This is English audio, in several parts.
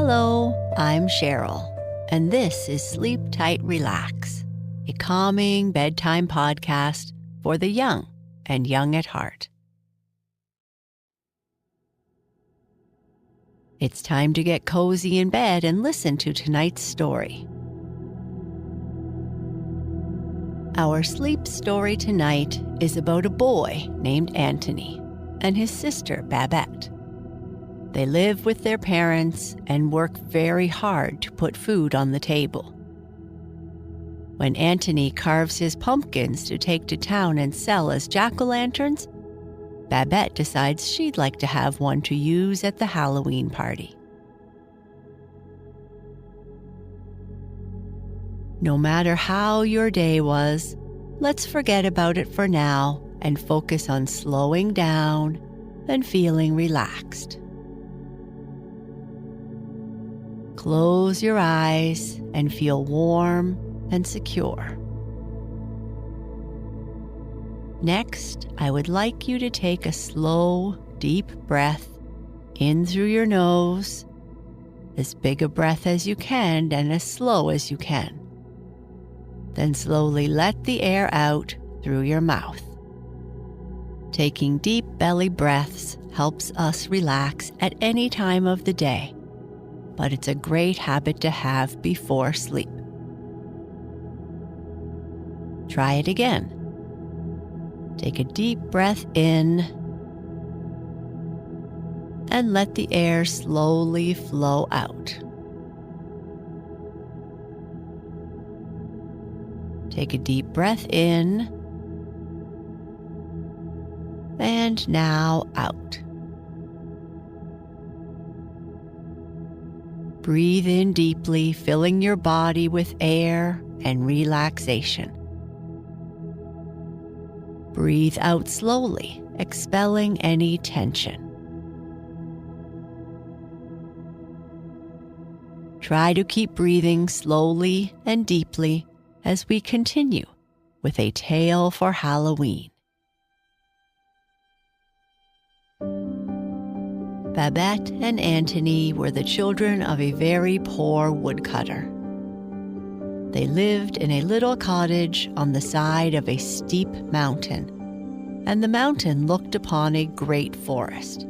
Hello, I'm Sheryl, and this is Sleep Tight, Relax, a calming bedtime podcast for the young and young at heart. It's time to get cozy in bed and listen to tonight's story. Our sleep story tonight is about a boy named Antone and his sister Babette. They live with their parents and work very hard to put food on the table. When Antone carves his pumpkins to take to town and sell as jack-o'-lanterns, Babette decides she'd like to have one to use at the Halloween party. No matter how your day was, let's forget about it for now and focus on slowing down and feeling relaxed. Close your eyes and feel warm and secure. Next, I would like you to take a slow, deep breath in through your nose, as big a breath as you can and as slow as you can. Then slowly let the air out through your mouth. Taking deep belly breaths helps us relax at any time of the day, but it's a great habit to have before sleep. Try it again. Take a deep breath in and let the air slowly flow out. Take a deep breath in and now out. Breathe in deeply, filling your body with air and relaxation. Breathe out slowly, expelling any tension. Try to keep breathing slowly and deeply as we continue with a tale for Halloween. Babette and Antone were the children of a very poor woodcutter. They lived in a little cottage on the side of a steep mountain, and the mountain looked upon a great forest.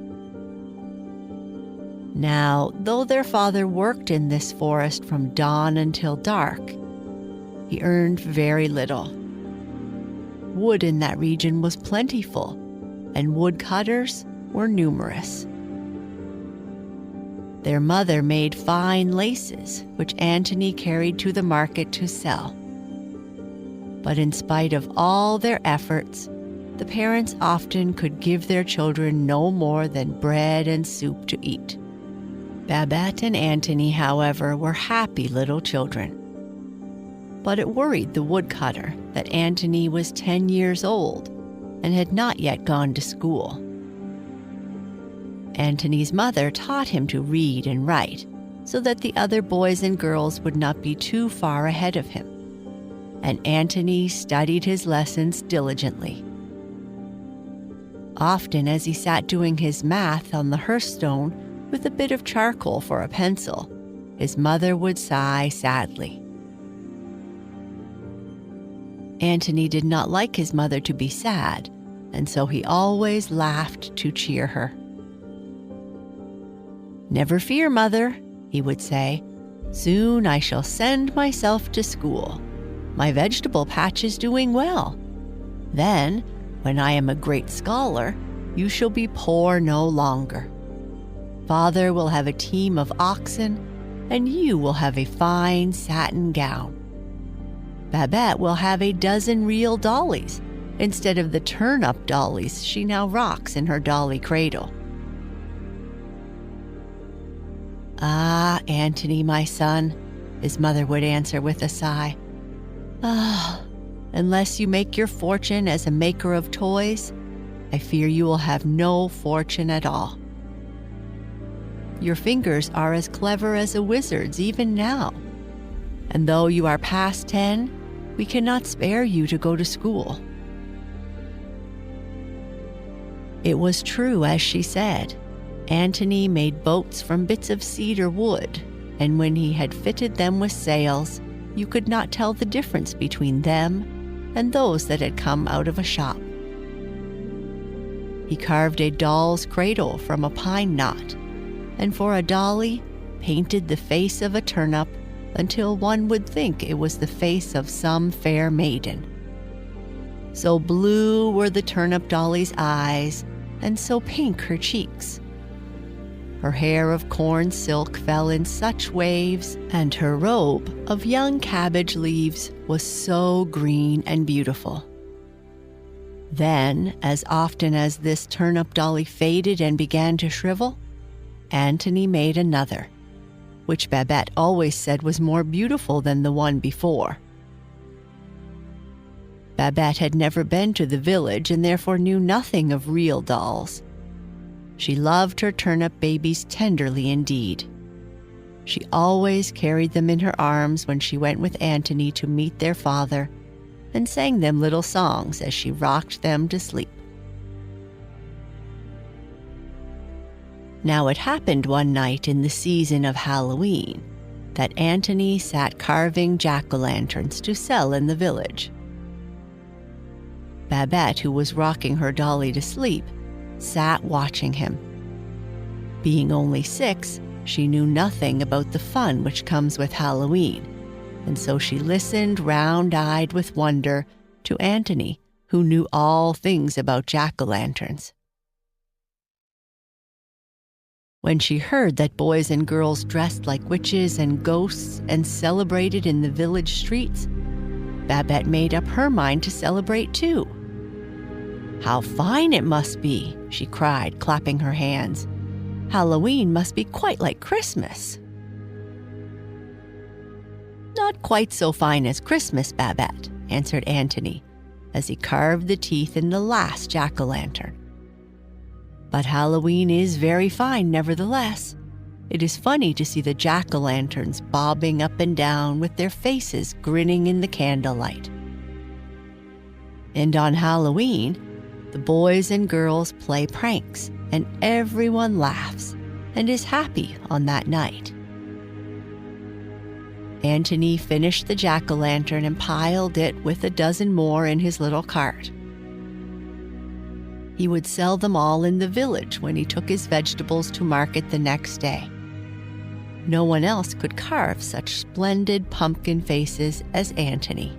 Now, though their father worked in this forest from dawn until dark, he earned very little. Wood in that region was plentiful, and woodcutters were numerous. Their mother made fine laces, which Antone carried to the market to sell. But in spite of all their efforts, the parents often could give their children no more than bread and soup to eat. Babette and Antone, however, were happy little children. But it worried the woodcutter that Antone was 10 years old and had not yet gone to school. Antone's mother taught him to read and write so that the other boys and girls would not be too far ahead of him. And Antone studied his lessons diligently. Often as he sat doing his math on the hearthstone with a bit of charcoal for a pencil, his mother would sigh sadly. Antone did not like his mother to be sad, and so he always laughed to cheer her. "Never fear, Mother," he would say. "Soon I shall send myself to school. My vegetable patch is doing well. Then, when I am a great scholar, you shall be poor no longer. Father will have a team of oxen, and you will have a fine satin gown. Babette will have a dozen real dollies instead of the turn-up dollies she now rocks in her dolly cradle." "Ah, Antone, my son," his mother would answer with a sigh. "Ah, unless you make your fortune as a maker of toys, I fear you will have no fortune at all. Your fingers are as clever as a wizard's even now, and though you are past 10, we cannot spare you to go to school." It was true as she said. Antone made boats from bits of cedar wood, and when he had fitted them with sails, you could not tell the difference between them and those that had come out of a shop. He carved a doll's cradle from a pine knot, and for a dolly painted the face of a turnip until one would think it was the face of some fair maiden. So blue were the turnip dolly's eyes, and so pink her cheeks. Her hair of corn silk fell in such waves, and her robe of young cabbage leaves was so green and beautiful. Then, as often as this turnip dolly faded and began to shrivel, Antone made another, which Babette always said was more beautiful than the one before. Babette had never been to the village and therefore knew nothing of real dolls. She loved her turnip babies tenderly indeed. She always carried them in her arms when she went with Antone to meet their father, and sang them little songs as she rocked them to sleep. Now it happened one night in the season of Halloween that Antone sat carving jack-o'-lanterns to sell in the village. Babette, who was rocking her dolly to sleep, sat watching him. Being only 6, she knew nothing about the fun which comes with Halloween, and so she listened round-eyed with wonder to Antone, who knew all things about jack-o'-lanterns. When she heard that boys and girls dressed like witches and ghosts and celebrated in the village streets, Babette made up her mind to celebrate too. "How fine it must be!" she cried, clapping her hands. "Halloween must be quite like Christmas." "Not quite so fine as Christmas, Babette," answered Antone, as he carved the teeth in the last jack-o'-lantern. "But Halloween is very fine nevertheless. It is funny to see the jack-o'-lanterns bobbing up and down with their faces grinning in the candlelight. And on Halloween, the boys and girls play pranks, and everyone laughs and is happy on that night." Antone finished the jack-o'-lantern and piled it with a dozen more in his little cart. He would sell them all in the village when he took his vegetables to market the next day. No one else could carve such splendid pumpkin faces as Antone.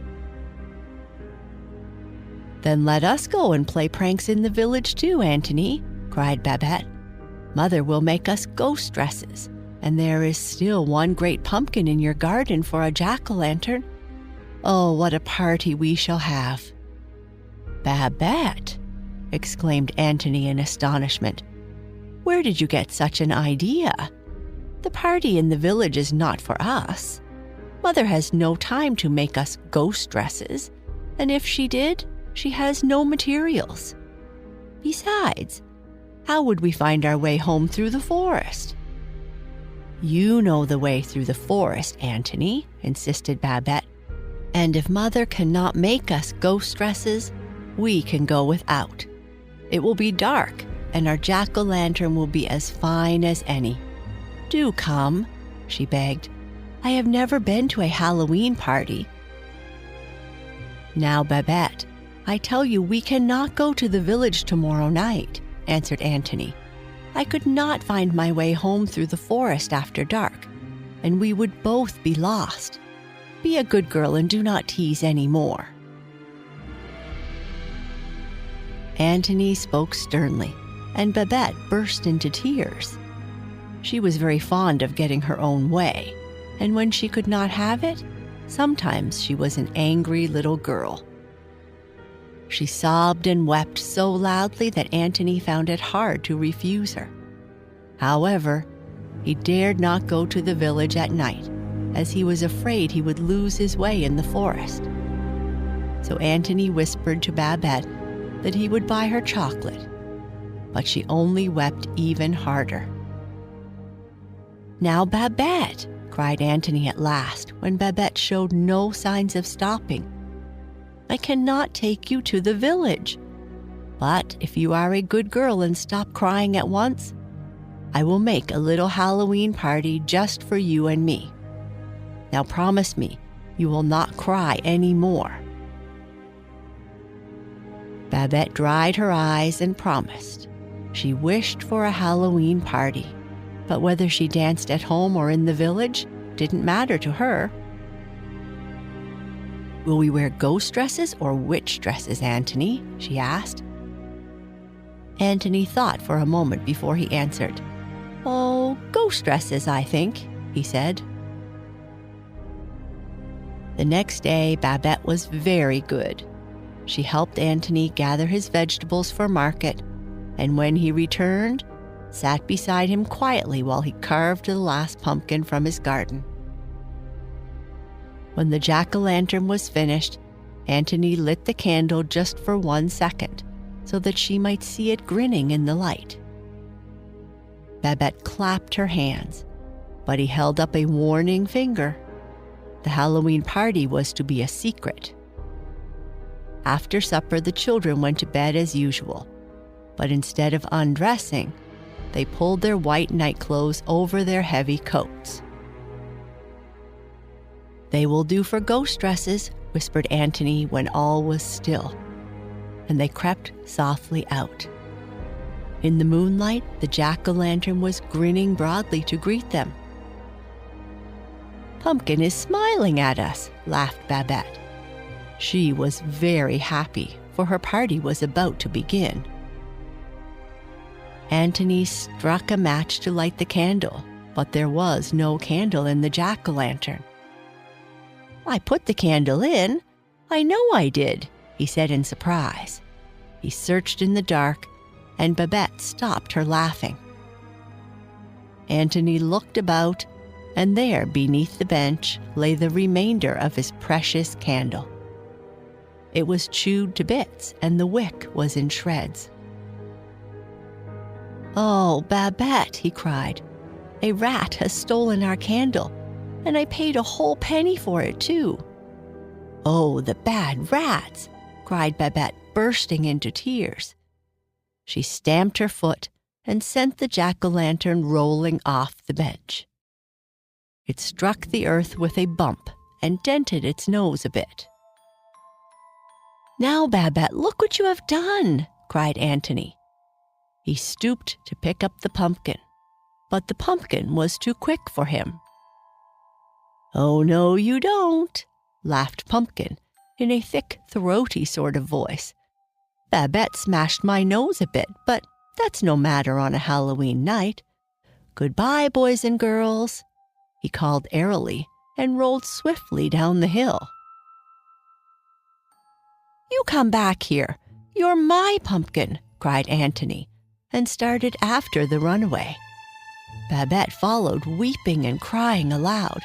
"Then let us go and play pranks in the village too, Antone," cried Babette. "Mother will make us ghost dresses, and there is still one great pumpkin in your garden for a jack-o'-lantern. Oh, what a party we shall have!" "Babette!" exclaimed Antone in astonishment. "Where did you get such an idea? The party in the village is not for us. Mother has no time to make us ghost dresses, and if she did, she has no materials. Besides, how would we find our way home through the forest?" "You know the way through the forest, Antone," insisted Babette. "And if Mother cannot make us ghost dresses, we can go without. It will be dark, and our jack-o'-lantern will be as fine as any. Do come," she begged. "I have never been to a Halloween party." "Now, Babette, I tell you we cannot go to the village tomorrow night," answered Antone. "I could not find my way home through the forest after dark, and we would both be lost. Be a good girl and do not tease any more." Antone spoke sternly, and Babette burst into tears. She was very fond of getting her own way, and when she could not have it, sometimes she was an angry little girl. She sobbed and wept so loudly that Antone found it hard to refuse her. However, he dared not go to the village at night, as he was afraid he would lose his way in the forest. So Antone whispered to Babette that he would buy her chocolate, but she only wept even harder. "Now, Babette," cried Antone at last, when Babette showed no signs of stopping, "I cannot take you to the village. But if you are a good girl and stop crying at once, I will make a little Halloween party just for you and me. Now promise me you will not cry any more." Babette dried her eyes and promised. She wished for a Halloween party, but whether she danced at home or in the village didn't matter to her. "Will we wear ghost dresses or witch dresses, Antony?" she asked. Antony thought for a moment before he answered. "Oh, ghost dresses, I think," he said. The next day, Babette was very good. She helped Antony gather his vegetables for market, and when he returned, sat beside him quietly while he carved the last pumpkin from his garden. When the jack-o'-lantern was finished, Antony lit the candle just for 1 second, so that she might see it grinning in the light. Babette clapped her hands, but he held up a warning finger. The Halloween party was to be a secret. After supper, the children went to bed as usual, but instead of undressing, they pulled their white nightclothes over their heavy coats. "They will do for ghost dresses," whispered Antony when all was still, and they crept softly out. In the moonlight, the jack-o'-lantern was grinning broadly to greet them. "Pumpkin is smiling at us," laughed Babette. She was very happy, for her party was about to begin. Antony struck a match to light the candle, but there was no candle in the jack-o'-lantern. "I put the candle in. I know I did," he said in surprise. He searched in the dark, and Babette stopped her laughing. Antony looked about, and there, beneath the bench, lay the remainder of his precious candle. It was chewed to bits, and the wick was in shreds. "Oh, Babette," he cried, "a rat has stolen our candle, and I paid a whole penny for it, too." "Oh, the bad rats!" cried Babette, bursting into tears. She stamped her foot and sent the jack-o'-lantern rolling off the bench. It struck the earth with a bump and dented its nose a bit. "Now, Babette, look what you have done," cried Antony. He stooped to pick up the pumpkin, but the pumpkin was too quick for him. "Oh, no, you don't," laughed Pumpkin in a thick, throaty sort of voice. "Babette smashed my nose a bit, but that's no matter on a Halloween night. Goodbye, boys and girls," he called airily and rolled swiftly down the hill. "You come back here. You're my pumpkin," cried Antony, and started after the runaway. Babette followed, weeping and crying aloud.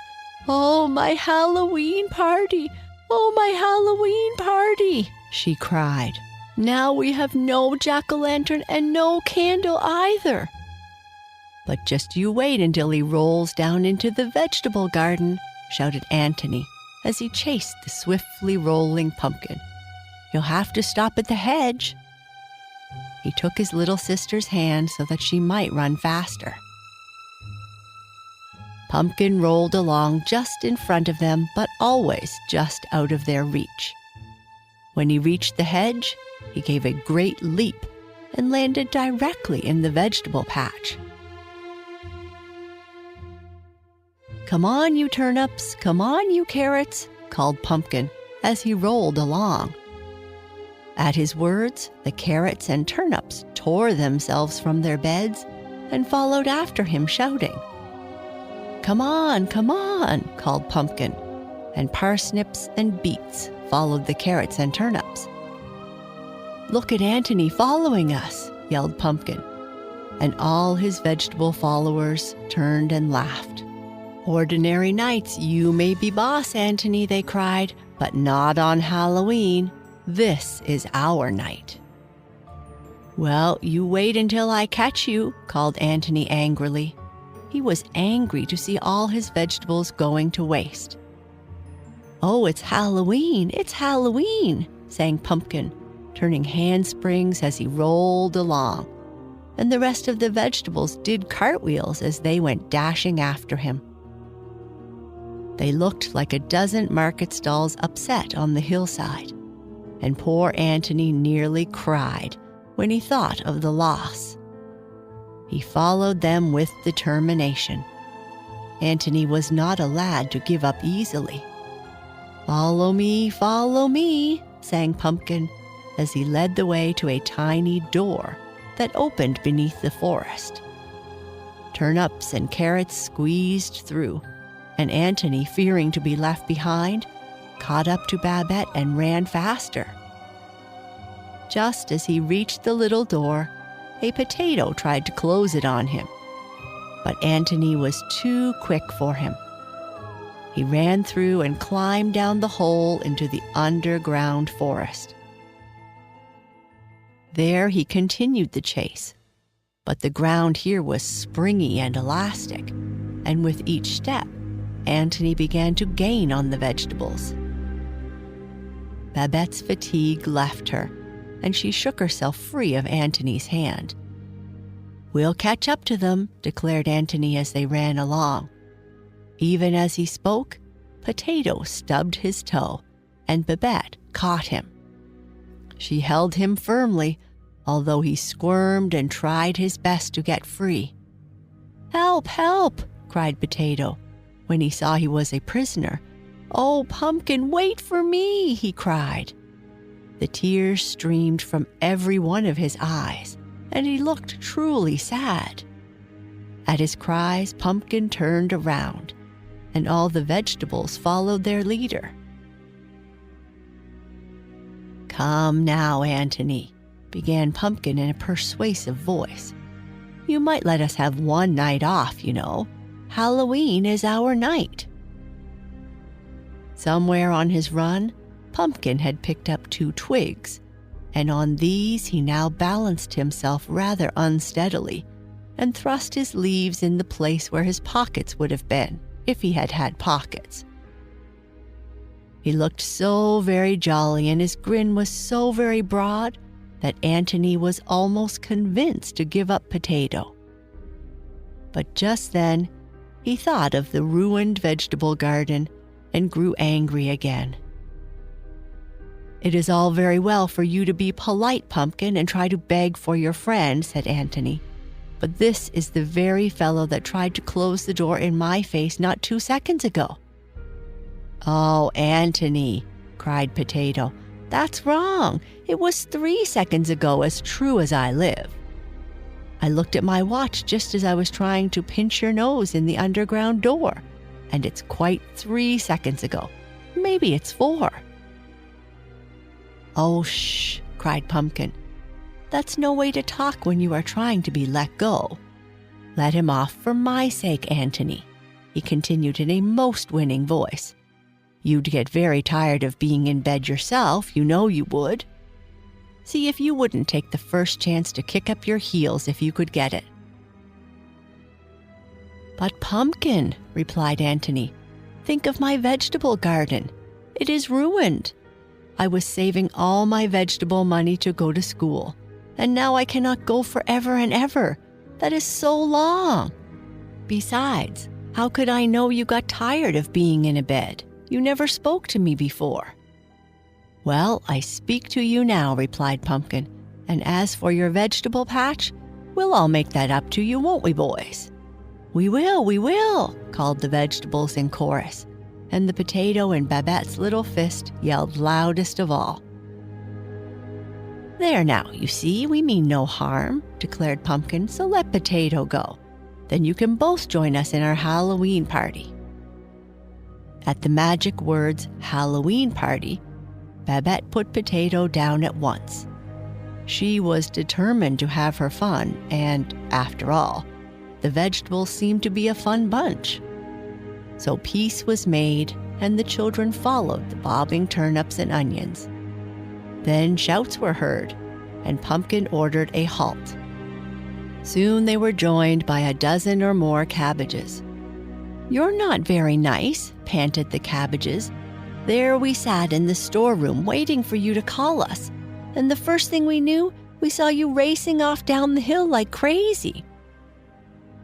"Oh, my Halloween party! Oh, my Halloween party!" she cried. "Now we have no jack-o'-lantern and no candle either." "But just you wait until he rolls down into the vegetable garden," shouted Antony as he chased the swiftly rolling pumpkin. "You'll have to stop at the hedge." He took his little sister's hand so that she might run faster. Pumpkin rolled along just in front of them, but always just out of their reach. When he reached the hedge, he gave a great leap and landed directly in the vegetable patch. "Come on, you turnips! Come on, you carrots!" called Pumpkin as he rolled along. At his words, the carrots and turnips tore themselves from their beds and followed after him, shouting. "Come on, called Pumpkin, and parsnips and beets followed the carrots and turnips. "Look at Antony following us," yelled Pumpkin, and all his vegetable followers turned and laughed. "Ordinary nights you may be boss, Antony," they cried, "but not on Halloween. This is our night." "Well, you wait until I catch you," called Antony angrily. He was angry to see all his vegetables going to waste. "Oh, it's Halloween, it's Halloween," sang Pumpkin, turning handsprings as he rolled along. and the rest of the vegetables did cartwheels as they went dashing after him. They looked like a dozen market stalls upset on the hillside, and poor Antone nearly cried when he thought of the loss. He followed them with determination. Antone was not a lad to give up easily. "Follow me," sang Pumpkin as he led the way to a tiny door that opened beneath the forest. Turnips and carrots squeezed through, and Antone, fearing to be left behind, caught up to Babette and ran faster. Just as he reached the little door, a potato tried to close it on him, but Antone was too quick for him. He ran through and climbed down the hole into the underground forest. There he continued the chase, but the ground here was springy and elastic, and with each step, Antone began to gain on the vegetables. Babette's fatigue left her, and she shook herself free of Antone's hand. "We'll catch up to them," declared Antone as they ran along. Even as he spoke, Potato stubbed his toe, and Babette caught him. She held him firmly, although he squirmed and tried his best to get free. "Help, help!" cried Potato, when he saw he was a prisoner. "Oh, Pumpkin, wait for me!" he cried. The tears streamed from every one of his eyes, and he looked truly sad. At his cries, Pumpkin turned around, and all the vegetables followed their leader. "Come now, Antone," began Pumpkin in a persuasive voice. "You might let us have one night off, you know. Halloween is our night." Somewhere on his run, Pumpkin had picked up 2 twigs, and on these he now balanced himself rather unsteadily and thrust his leaves in the place where his pockets would have been if he had had pockets. He looked so very jolly and his grin was so very broad that Antone was almost convinced to give up Potato. But just then, he thought of the ruined vegetable garden and grew angry again. "It is all very well for you to be polite, Pumpkin, and try to beg for your friend," said Antone. "But this is the very fellow that tried to close the door in my face not 2 seconds ago." "Oh, Antone," cried Potato, "that's wrong. It was 3 seconds ago, as true as I live. I looked at my watch just as I was trying to pinch your nose in the underground door, and it's quite 3 seconds ago. Maybe it's 4. "Oh, shh," cried Pumpkin. "That's no way to talk when you are trying to be let go. Let him off for my sake, Antone," he continued in a most winning voice. "You'd get very tired of being in bed yourself, you know you would. See if you wouldn't take the first chance to kick up your heels if you could get it." "But Pumpkin," replied Antone, "think of my vegetable garden. It is ruined. I was saving all my vegetable money to go to school, and now I cannot go forever and ever. That is so long. Besides, how could I know you got tired of being in a bed? You never spoke to me before." "Well, I speak to you now," replied Pumpkin, "and as for your vegetable patch, we'll all make that up to you, won't we, boys?" We will," called the vegetables in chorus, and the Potato and Babette's little fist yelled loudest of all. "There now, you see, we mean no harm," declared Pumpkin, "so let Potato go. Then you can both join us in our Halloween party." At the magic words, "Halloween party," Babette put Potato down at once. She was determined to have her fun, and, after all, the vegetables seemed to be a fun bunch. So peace was made, and the children followed the bobbing turnips and onions. Then shouts were heard, and Pumpkin ordered a halt. Soon they were joined by a dozen or more cabbages. "You're not very nice," panted the cabbages. "There we sat in the storeroom waiting for you to call us, and the first thing we knew, We saw you racing off down the hill like crazy."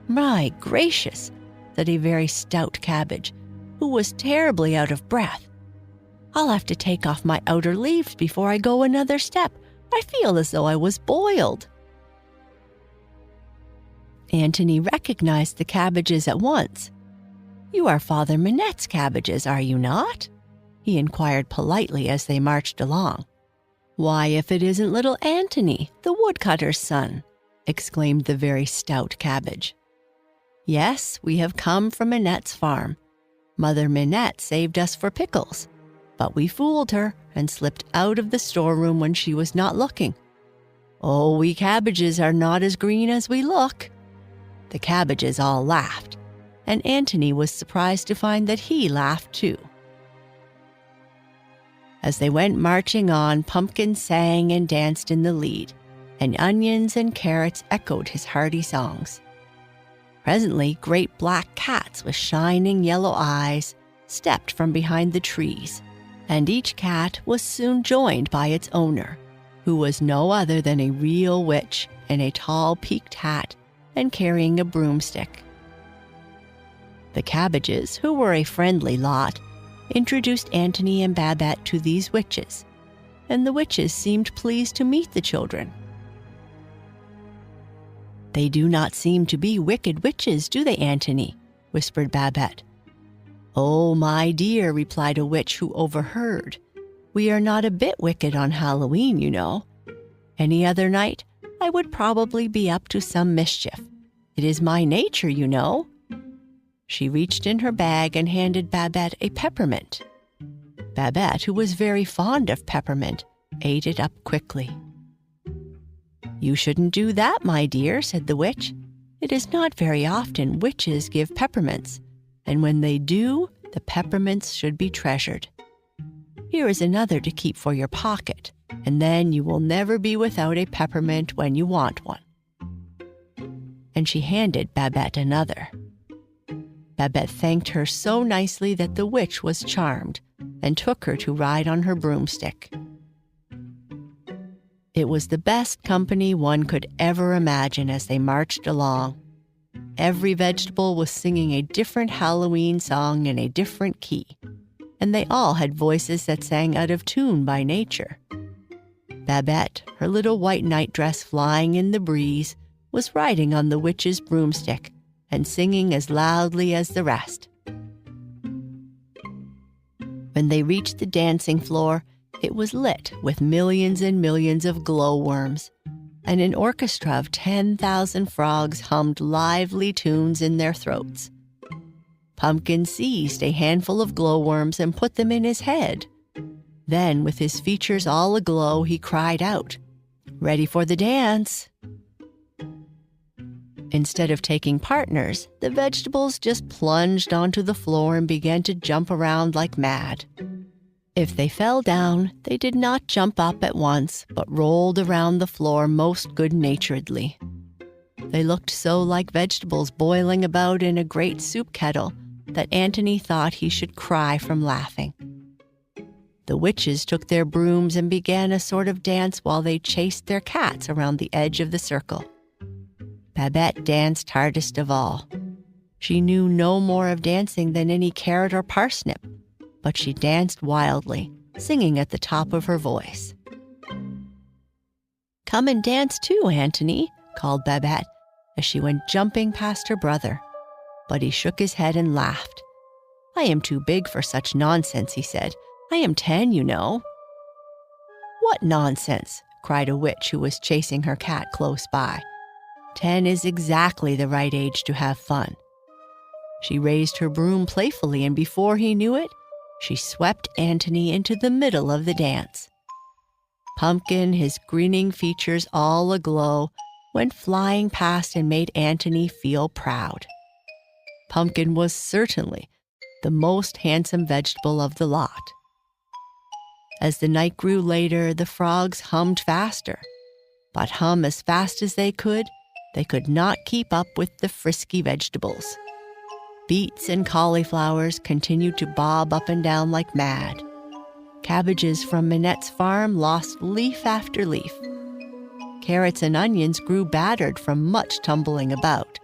"My gracious," said a very stout cabbage, who was terribly out of breath. "I'll have to take off my outer leaves before I go another step. I feel as though I was boiled." Antone recognized the cabbages at once. "You are Father Minette's cabbages, are you not?" he inquired politely as they marched along. "Why, if it isn't little Antone, the woodcutter's son," exclaimed the very stout cabbage. "Yes, we have come from Minette's farm. Mother Minette saved us for pickles, but we fooled her and slipped out of the storeroom when she was not looking. Oh, we cabbages are not as green as we look." The cabbages all laughed, and Antone was surprised to find that he laughed too. As they went marching on, Pumpkin sang and danced in the lead, and onions and carrots echoed his hearty songs. Presently, great black cats with shining yellow eyes stepped from behind the trees, and each cat was soon joined by its owner, who was no other than a real witch in a tall peaked hat and carrying a broomstick. The cabbages, who were a friendly lot, introduced Antone and Babette to these witches, and the witches seemed pleased to meet the children. "They do not seem to be wicked witches, do they, Antone?" whispered Babette. "Oh, my dear," replied a witch who overheard, "we are not a bit wicked on Halloween, you know. Any other night, I would probably be up to some mischief. It is my nature, you know." She reached in her bag and handed Babette a peppermint. Babette, who was very fond of peppermint, ate it up quickly. "You shouldn't do that, my dear," said the witch. "It is not very often witches give peppermints, and when they do, the peppermints should be treasured. Here is another to keep for your pocket, and then you will never be without a peppermint when you want one." And she handed Babette another. Babette thanked her so nicely that the witch was charmed and took her to ride on her broomstick. It was the best company one could ever imagine as they marched along. Every vegetable was singing a different Halloween song in a different key, and they all had voices that sang out of tune by nature. Babette, her little white nightdress flying in the breeze, was riding on the witch's broomstick and singing as loudly as the rest. When they reached the dancing floor, it was lit with millions and millions of glowworms, and an orchestra of 10,000 frogs hummed lively tunes in their throats. Pumpkin seized a handful of glowworms and put them in his head. Then, with his features all aglow, he cried out, "Ready for the dance!" Instead of taking partners, the vegetables just plunged onto the floor and began to jump around like mad. If they fell down, they did not jump up at once, but rolled around the floor most good-naturedly. They looked so like vegetables boiling about in a great soup kettle that Antone thought he should cry from laughing. The witches took their brooms and began a sort of dance while they chased their cats around the edge of the circle. Babette danced hardest of all. She knew no more of dancing than any carrot or parsnip, but she danced wildly, singing at the top of her voice. "Come and dance too, Antone," called Babette as she went jumping past her brother. But he shook his head and laughed. "I am too big for such nonsense," he said. "I am 10, you know." "What nonsense?" cried a witch who was chasing her cat close by. 10 is exactly the right age to have fun. She raised her broom playfully, and before he knew it, she swept Antone into the middle of the dance. Pumpkin, his grinning features all aglow, went flying past and made Antone feel proud. Pumpkin was certainly the most handsome vegetable of the lot. As the night grew later, the frogs hummed faster, but hum as fast as they could not keep up with the frisky vegetables. Beets and cauliflowers continued to bob up and down like mad. Cabbages from Minette's farm lost leaf after leaf. carrots and onions grew battered from much tumbling about,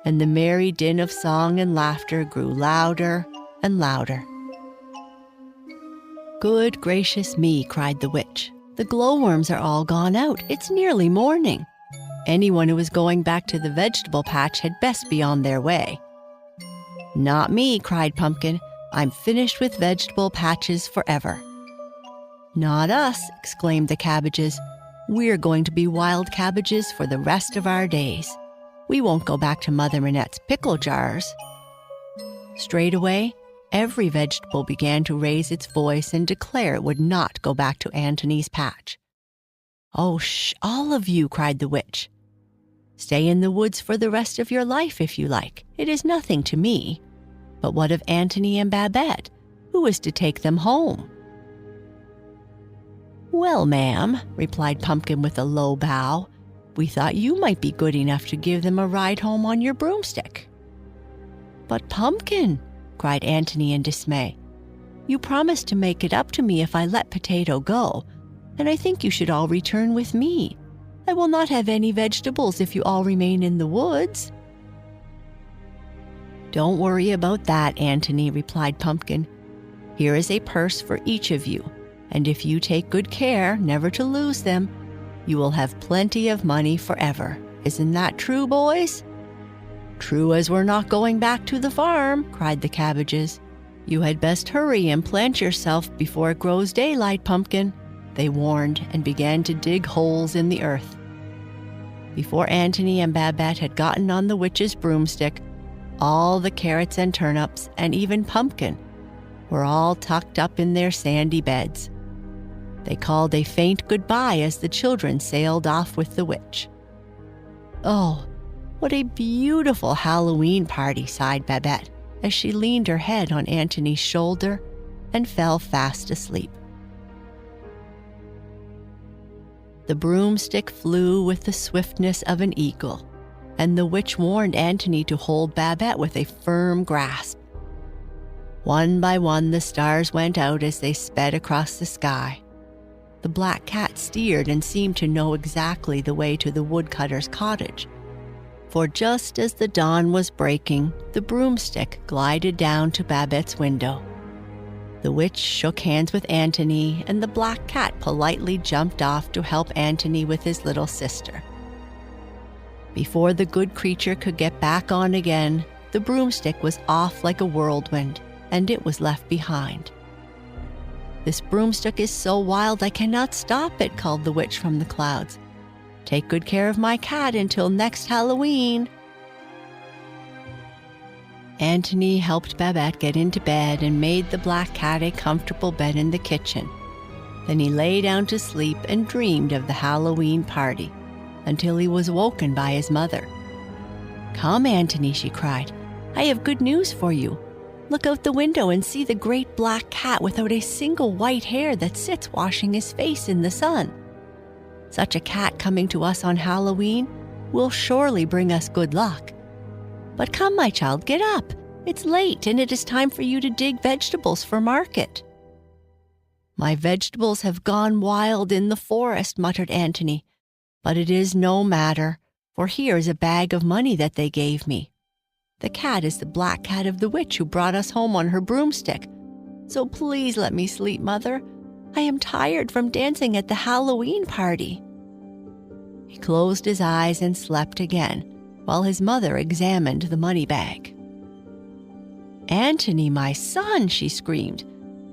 and the merry din of song and laughter grew louder and louder. "Good gracious me," cried the witch. "The glowworms are all gone out. It's nearly morning. Anyone who is going back to the vegetable patch had best be on their way." "Not me," cried Pumpkin. "I'm finished with vegetable patches forever." "Not us," exclaimed the cabbages. "We're going to be wild cabbages for the rest of our days. We won't go back to Mother Minette's pickle jars." Straightaway, every vegetable began to raise its voice and declare it would not go back to Antone's patch. "Oh, shh, all of you," cried the witch. "Stay in the woods for the rest of your life if you like. It is nothing to me. But what of Antone and Babette? Who is to take them home?" "Well, ma'am," replied Pumpkin with a low bow, "we thought you might be good enough to give them a ride home on your broomstick." "But Pumpkin," cried Antone in dismay, "you promised to make it up to me if I let Potato go, and I think you should all return with me. I will not have any vegetables if you all remain in the woods." "Don't worry about that, Antone," replied Pumpkin. "Here is a purse for each of you, and if you take good care never to lose them, you will have plenty of money forever. Isn't that true, boys?" "True as we're not going back to the farm," cried the cabbages. "You had best hurry and plant yourself before it grows daylight, Pumpkin," they warned, and began to dig holes in the earth. Before Antone and Babette had gotten on the witch's broomstick, all the carrots and turnips, and even Pumpkin, were all tucked up in their sandy beds. They called a faint goodbye as the children sailed off with the witch. "Oh, what a beautiful Halloween party," sighed Babette, as she leaned her head on Antone's shoulder and fell fast asleep. The broomstick flew with the swiftness of an eagle, and the witch warned Antone to hold Babette with a firm grasp. One by one the stars went out as they sped across the sky. The black cat steered and seemed to know exactly the way to the woodcutter's cottage, for just as the dawn was breaking, the broomstick glided down to Babette's window. The witch shook hands with Antone, and the black cat politely jumped off to help Antone with his little sister. Before the good creature could get back on again, the broomstick was off like a whirlwind, and it was left behind. "This broomstick is so wild I cannot stop it," called the witch from the clouds. "Take good care of my cat until next Halloween." Antone helped Babette get into bed and made the black cat a comfortable bed in the kitchen. Then he lay down to sleep and dreamed of the Halloween party until he was woken by his mother. "Come, Antone," she cried. "I have good news for you. Look out the window and see the great black cat without a single white hair that sits washing his face in the sun. Such a cat coming to us on Halloween will surely bring us good luck. But come, my child, get up. It's late, and it is time for you to dig vegetables for market." "My vegetables have gone wild in the forest," muttered Antone. "But it is no matter, for here is a bag of money that they gave me. The cat is the black cat of the witch who brought us home on her broomstick. So please let me sleep, Mother. I am tired from dancing at the Halloween party." He closed his eyes and slept again, while his mother examined the money bag. "Antone, my son," she screamed,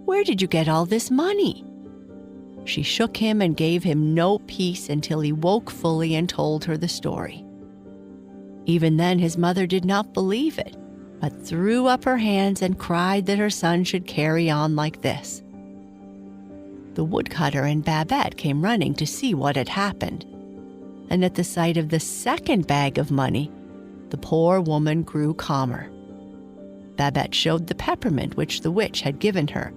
"where did you get all this money?" She shook him and gave him no peace until he woke fully and told her the story. Even then his mother did not believe it, but threw up her hands and cried that her son should carry on like this. The woodcutter and Babette came running to see what had happened, and at the sight of the second bag of money, the poor woman grew calmer. Babette showed the peppermint which the witch had given her,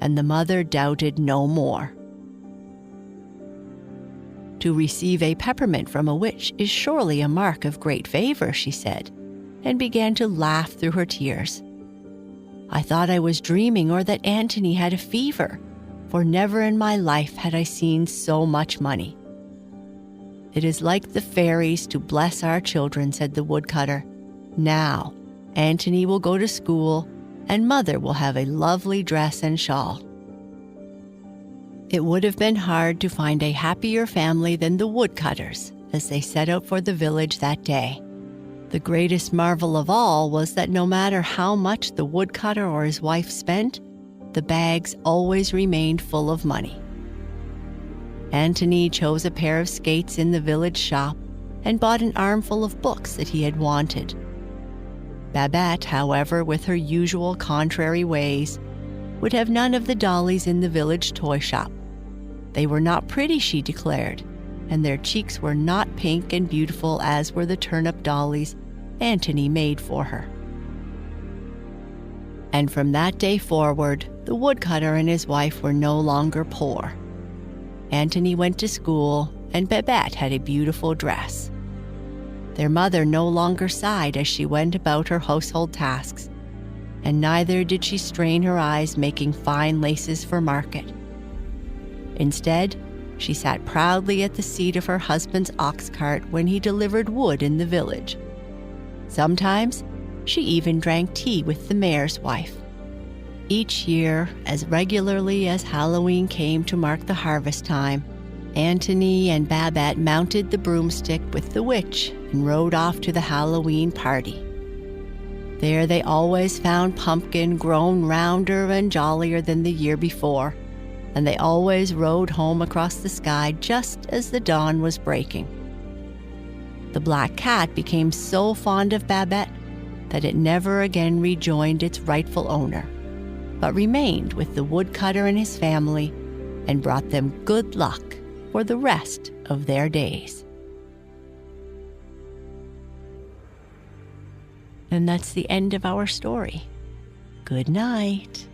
and the mother doubted no more. "To receive a peppermint from a witch is surely a mark of great favor," she said, and began to laugh through her tears. "I thought I was dreaming or that Antone had a fever, for never in my life had I seen so much money. "It is like the fairies to bless our children," said the woodcutter. "Now, Antone will go to school, and Mother will have a lovely dress and shawl." It would have been hard to find a happier family than the woodcutters as they set out for the village that day. The greatest marvel of all was that no matter how much the woodcutter or his wife spent, the bags always remained full of money. Antone chose a pair of skates in the village shop and bought an armful of books that he had wanted. Babette, however, with her usual contrary ways, would have none of the dollies in the village toy shop. They were not pretty, she declared, and their cheeks were not pink and beautiful as were the turnip dollies Antone made for her. And from that day forward, the woodcutter and his wife were no longer poor. Antone went to school, and Babette had a beautiful dress. Their mother no longer sighed as she went about her household tasks, and neither did she strain her eyes making fine laces for market. Instead, she sat proudly at the seat of her husband's ox cart when he delivered wood in the village. Sometimes, she even drank tea with the mayor's wife. Each year, as regularly as Halloween came to mark the harvest time, Antone and Babette mounted the broomstick with the witch and rode off to the Halloween party. There they always found Pumpkin grown rounder and jollier than the year before, and they always rode home across the sky just as the dawn was breaking. The black cat became so fond of Babette that it never again rejoined its rightful owner, but remained with the woodcutter and his family and brought them good luck for the rest of their days. And that's the end of our story. Good night.